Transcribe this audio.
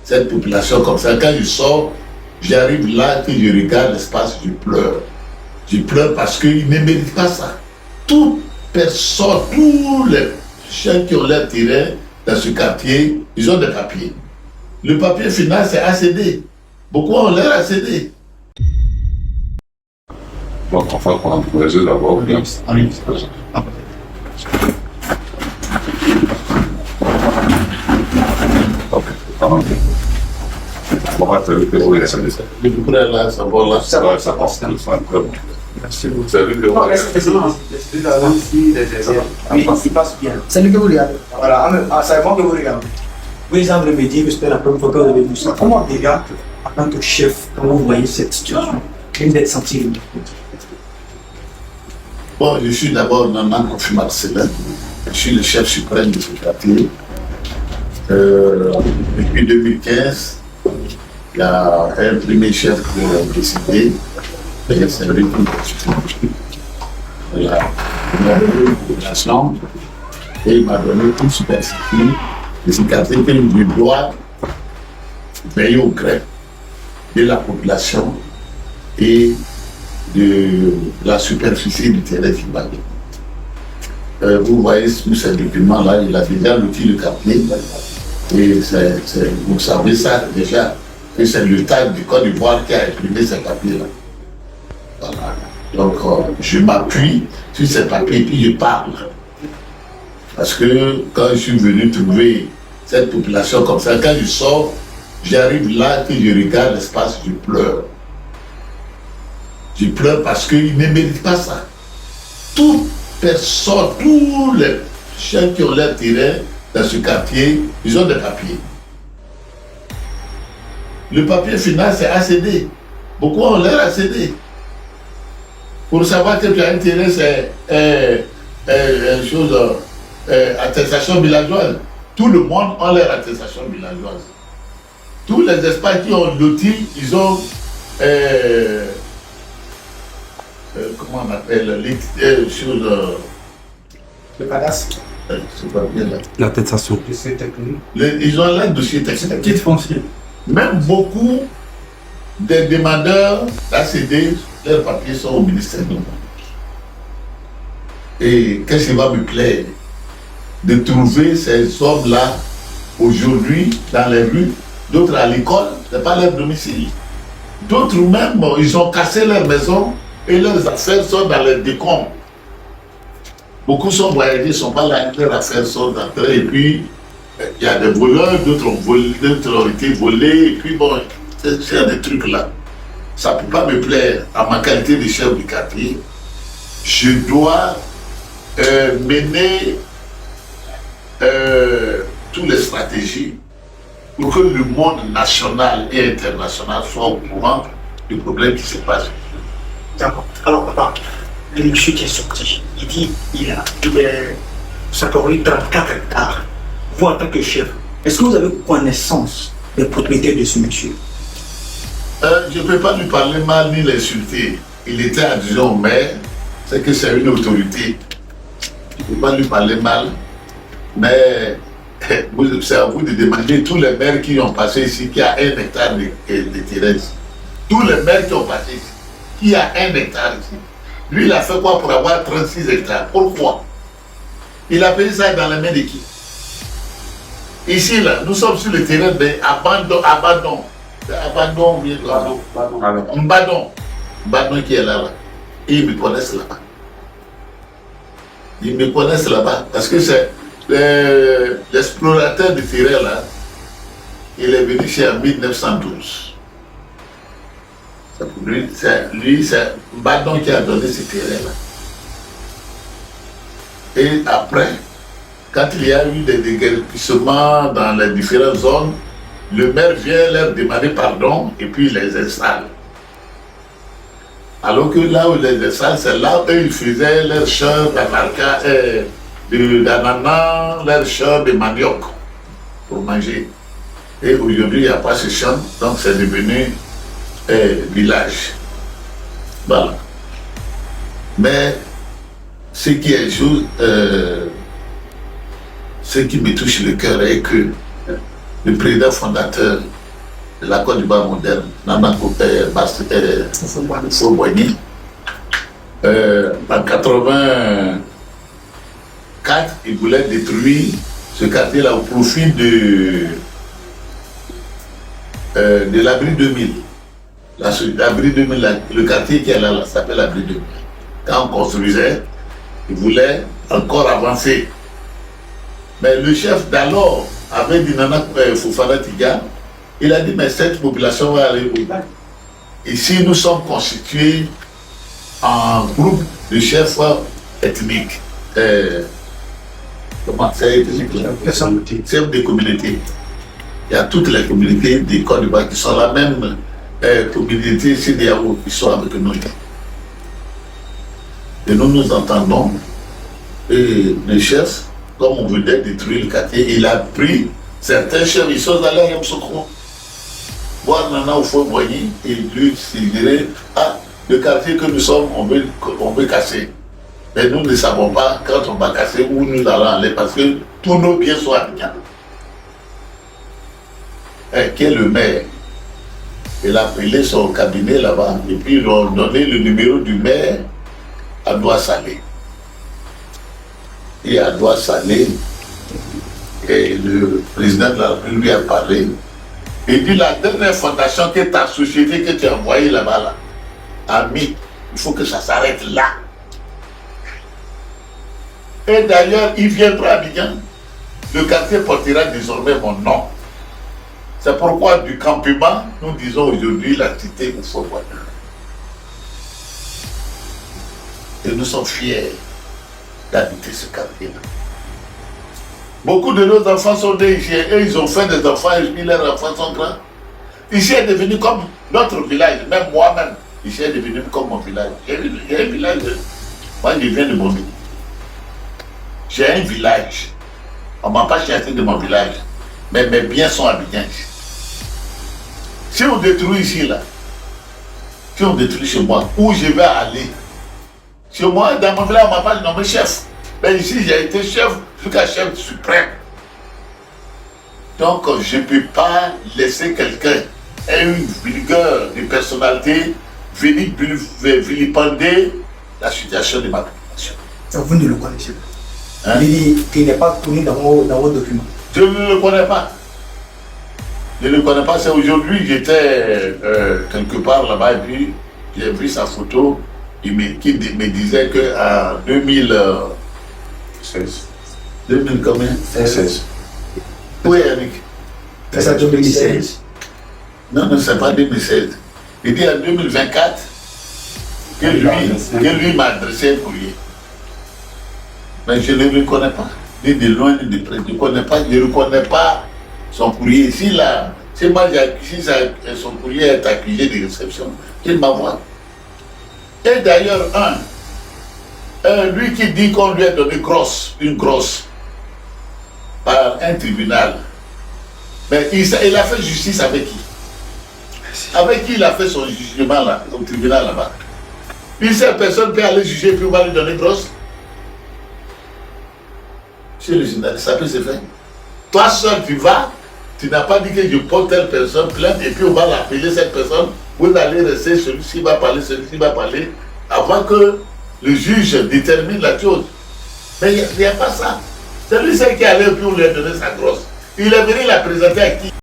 cette population comme ça. Quand je sors, j'arrive là, que je regarde l'espace, je pleure. Je pleure parce qu'ils ne méritent pas ça. Toute personne, tous les gens qui ont leur terrain dans ce quartier, ils ont des papiers. Le papier final, c'est ACD. Beaucoup ont leur ACD. Donc, enfin, on a progressé d'abord. Ok. On va te le laisser. Le prêt là, ça va là. Ça va, ça passe. Merci beaucoup. C'est lui que Non, il passe bien. C'est lui que vous regardez. Voilà, c'est moi que vous regardez. Vous semblez me dire que c'était la première fois que vous avez vu ça. Comment déjà, en tant que chef, quand vous voyez cette situation, vous êtes senti? Bon, je suis d'abord Nanan Kofi Marcelin. Je suis le chef suprême de ce quartier. Depuis 2015, il y a un premier chef qui a décidé. D'ailleurs, c'est lui qui a population et il m'a donné une superficie de ce quartier que je dois veiller au gré de la population et de la superficie du terrain qui va. Vous voyez sur ces documents-là, il a déjà l'outil de quartier. Et vous savez ça déjà, que c'est l'État du Côte d'Ivoire qui a imprimé ces papiers-là. Voilà. Donc, je m'appuie sur ces papiers et puis je parle. Parce que quand je suis venu trouver cette population comme ça, quand je sors, j'arrive là, que je regarde l'espace, je pleure. Je pleure parce qu'ils ne méritent pas ça. Toute personne, tous les gens qui ont leur terrain dans ce quartier, ils ont des papiers. Le papier final, c'est ACD. Beaucoup ont leur ACD. Pour savoir que tu as un terrain, c'est une chose, attestation villageoise. Tout le monde a leur attestation villageoise. Tous les espaces qui ont loti, ils ont, comment on appelle, les choses, Le cadastre. c'est pas bien là. L'attestation. Ils ont leur dossier technique. Titre foncier. Même beaucoup des demandeurs d'ACD, leurs papiers sont au ministère de l'Eau. Et qu'est-ce qui va me plaire? De trouver ces hommes-là aujourd'hui dans les rues, d'autres à l'école, ce n'est pas leur domicile. D'autres même, ils ont cassé leur maison et leurs affaires sont dans les décombres. Beaucoup sont voyagés, ils ne sont pas là, leurs affaires sont entrées et puis il y a des voleurs, d'autres ont été volés et puis bon, c'est des trucs là. Ça ne peut pas me plaire à ma qualité de chef du quartier. Je dois mener toutes les stratégies pour que le monde national et international soit au courant du problème qui se passe. D'accord. Alors, papa, le monsieur qui est sorti, il dit ça corrige 34 hectares. Vous, en tant que chef, est-ce que vous avez connaissance des propriétaires de ce monsieur? Je ne peux pas lui parler mal ni l'insulter. Il était adjoint au maire, c'est que c'est une autorité. Je ne peux pas lui parler mal, mais c'est à vous de demander tous les maires qui ont passé ici, qui a 1 hectare de terrain ici. Tous les maires qui ont passé ici, qui a 1 hectare ici. Lui, il a fait quoi pour avoir 36 hectares? Pourquoi? Il a payé ça dans les mains de qui? Ici, là, nous sommes sur le terrain d'abandon. Mbadon qui est là-bas. Et ils me connaissent là-bas. Ils me connaissent là-bas. Parce que c'est l'explorateur du terrain là. Il est venu ici en 1912. Lui, c'est Mbadon qui a donné ce terrain-là. Et après, quand il y a eu des déguerpissements dans les différentes zones, le maire vient leur demander pardon et puis il les installe. Alors que là où il les installe, c'est là où ils faisaient leurs champs d'ananas, leurs champs de manioc pour manger. Et aujourd'hui, il n'y a pas ce champ, donc c'est devenu village. Voilà. Mais ce qui est juste, ce qui me touche le cœur est que le président fondateur de la Côte d'Ivoire moderne, Nana Houphouët-Boigny. En 84, il voulait détruire ce quartier-là au profit de l'abri 2000. L'abri 2000, le quartier qui est là s'appelle l'abri 2000. Quand on construisait, il voulait encore avancer. Mais le chef d'alors avait dit Nana Fofana Tiga, il a dit mais cette population va aller où? Ici nous sommes constitués en groupe de chefs ethniques. Comment c'est chefs de communauté. Il y a toutes les communautés des Côte d'Ivoire qui sont la même communauté CDAO qui sont avec nous. Et nous nous entendons. Et le chef, comme on venait détruire le quartier, il a pris certains chefs, ils sont allés à Yamsoukro, voir Nana Houphouët-Boigny et lui dirait, ah, le quartier que nous sommes, on veut casser. Mais nous ne savons pas quand on va casser où nous allons aller parce que tous nos biens sont habitants. Qui est le maire? Il a appelé son cabinet là-bas et puis ils ont donné le numéro du maire à Doua-Salé. Et à Doua-Salé, et le président de la République lui a parlé. Il dit la dernière fondation que ta société que tu as envoyée là-bas, là, a mis, il faut que ça s'arrête là. Et d'ailleurs, il viendra à Abidjan, le quartier portera désormais mon nom. C'est pourquoi du campement, nous disons aujourd'hui la cité Houphouët-Boigny. Et nous sommes fiers d'habiter ce quartier-là. Beaucoup de nos enfants sont nés ici, et ils ont fait des enfants, et puis leurs enfants sont grands. Ici est devenu comme notre village, même moi-même, ici est devenu comme mon village. Il y a un village, moi je viens de Momi. J'ai un village. On ne m'a pas chassé de mon village, mais mes biens sont habitants ici. Si on détruit ici, là, si on détruit chez moi, où je vais aller? Chez moi, dans mon village, on ne m'a pas nommé chef. Mais ici, j'ai été chef jusqu'à chef suprême. Donc, je ne peux pas laisser quelqu'un, une vigueur de personnalité, venir vilipender la situation de ma population. Vous ne le connaissez pas. Hein? Il dit qu'il n'est pas connu dans vos documents. Je ne le connais pas. Je ne le connais pas. C'est aujourd'hui, j'étais quelque part là-bas et puis j'ai vu sa photo qui me disait qu'en 2016. 2000 combien? 16. Oui, Yannick. C'est ça, 2016. Non, c'est pas 2016. Il dit en 2024 que lui m'a adressé un courrier. Mais je ne le connais pas. Ni de loin, ni de près. Je ne reconnais pas son courrier. Si son courrier est accusé de réception, qu'il m'envoie. Et d'ailleurs, lui qui dit qu'on lui a donné une grosse, par un tribunal, mais il a fait justice avec qui? Avec qui il a fait son jugement là, au tribunal là-bas? Une seule personne peut aller juger puis on va lui donner grosse? C'est le journaliste, ça peut se faire. Toi seul tu vas, tu n'as pas dit que je porte telle personne plainte et puis on va l'appeler cette personne, vous allez rester, celui-ci va parler, avant que le juge détermine la chose. Mais il n'y a pas ça. C'est lui seul qui est allé et puis on lui a donné sa grosse. Il est venu la présenter à qui?